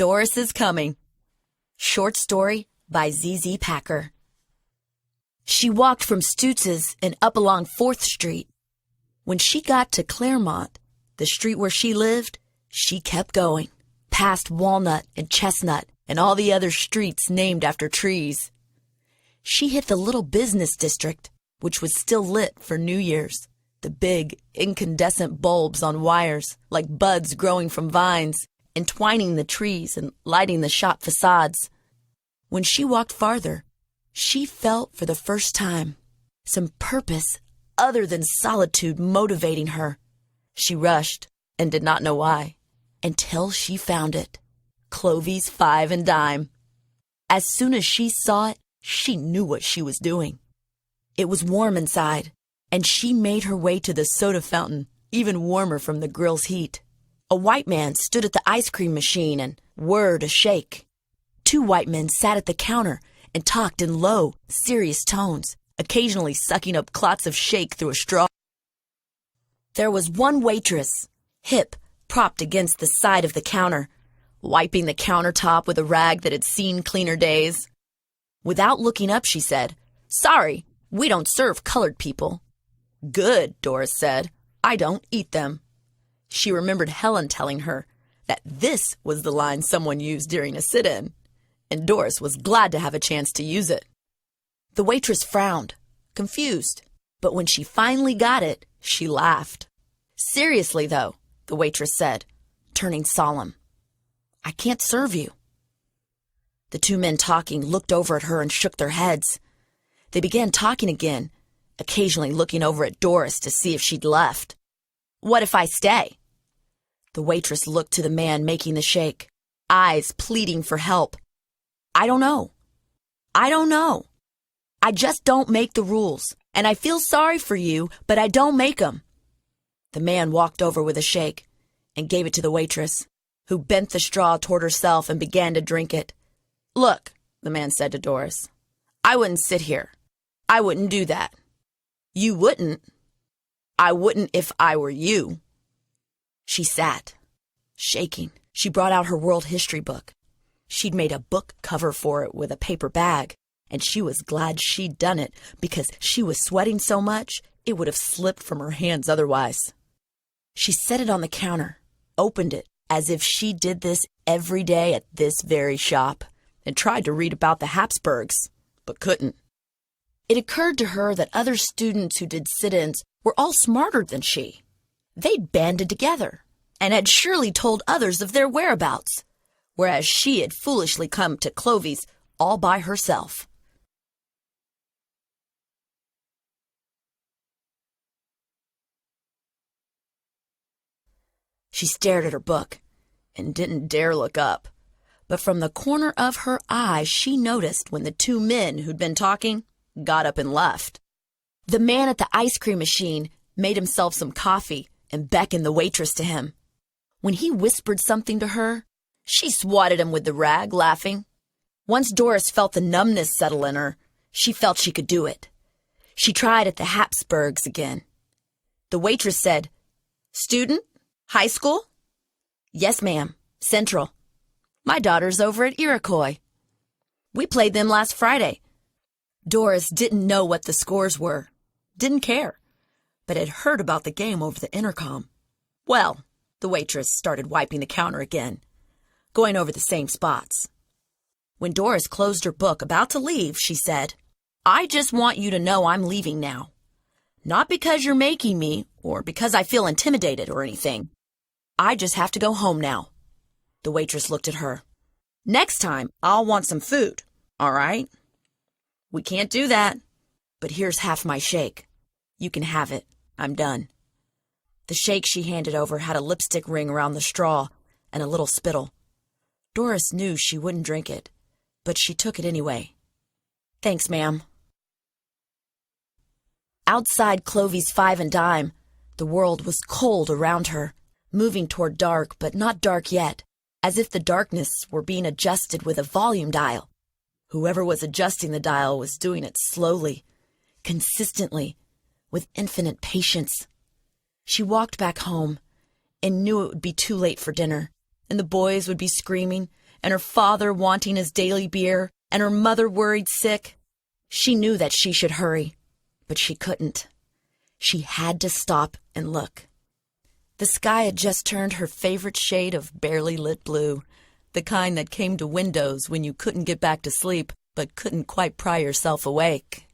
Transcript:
Doris is coming. Short story by Z.Z. Packer. She walked from Stutz's and up along 4th Street. When she got to Claremont, the street where she lived, she kept going, past Walnut and Chestnut and all the other streets named after trees. She hit the little business district, which was still lit for New Year's, the big, incandescent bulbs on wires, like buds growing from vines, entwining the trees and lighting the shop facades. When she walked farther, she felt for the first time some purpose other than solitude motivating her. She rushed and did not know why, until she found it. Clovey's 5 and Dime. As soon as she saw it, she knew what she was doing. It was warm inside, and she made her way to the soda fountain, even warmer from the grill's heat. A white man stood at the ice cream machine and whirred a shake. 2 white men sat at the counter and talked in low, serious tones, occasionally sucking up clots of shake through a straw. There was one waitress, hip, propped against the side of the counter, wiping the countertop with a rag that had seen cleaner days. Without looking up, she said, "Sorry, we don't serve colored people." "Good," Doris said. "I don't eat them." She remembered Helen telling her that this was the line someone used during a sit-in, and Doris was glad to have a chance to use it. The waitress frowned, confused, but when she finally got it, she laughed. "Seriously, though," the waitress said, turning solemn, "I can't serve you." The 2 men talking looked over at her and shook their heads. They began talking again, occasionally looking over at Doris to see if she'd left. "What if I stay?" The waitress looked to the man making the shake, eyes pleading for help. "I don't know. I just don't make the rules, and I feel sorry for you, but I don't make 'em." The man walked over with a shake and gave it to the waitress, who bent the straw toward herself and began to drink it. "Look," the man said to Doris, "I wouldn't sit here. I wouldn't do that." "You wouldn't?" "I wouldn't if I were you." She sat, shaking. She brought out her world history book. She'd made a book cover for it with a paper bag, and she was glad she'd done it because she was sweating so much it would have slipped from her hands otherwise. She set it on the counter, opened it as if she did this every day at this very shop, and tried to read about the Habsburgs, but couldn't. It occurred to her that other students who did sit-ins were all smarter than she. They'd banded together and had surely told others of their whereabouts, whereas she had foolishly come to Clovey's all by herself. She stared at her book and didn't dare look up, but from the corner of her eye she noticed when the 2 men who'd been talking got up and left. The man at the ice cream machine made himself some coffee and beckoned the waitress to him. When he whispered something to her, she swatted him with the rag, laughing. Once Doris felt the numbness settle in her, she felt she could do it. She tried at the Habsburgs again. The waitress said, "Student? High school?" "Yes, ma'am. Central. My daughter's over at Iroquois. We played them last Friday." Doris didn't know what the scores were, didn't care, but had heard about the game over the intercom. "Well," the waitress started wiping the counter again, going over the same spots. When Doris closed her book, about to leave, she said, "I just want you to know I'm leaving now. Not because you're making me, or because I feel intimidated or anything. I just have to go home now." The waitress looked at her. "Next time, I'll want some food, all right?" "We can't do that, but here's half my shake. You can have it. I'm done." The shake she handed over had a lipstick ring around the straw and a little spittle. Doris knew she wouldn't drink it, but she took it anyway. "Thanks, ma'am." Outside Clovey's 5 and Dime, the world was cold around her, moving toward dark, but not dark yet, as if the darkness were being adjusted with a volume dial. Whoever was adjusting the dial was doing it slowly, consistently, with infinite patience. She walked back home and knew it would be too late for dinner, and the boys would be screaming, and her father wanting his daily beer, and her mother worried sick. She knew that she should hurry, but she couldn't. She had to stop and look. The sky had just turned her favorite shade of barely lit blue, the kind that came to windows when you couldn't get back to sleep but couldn't quite pry yourself awake.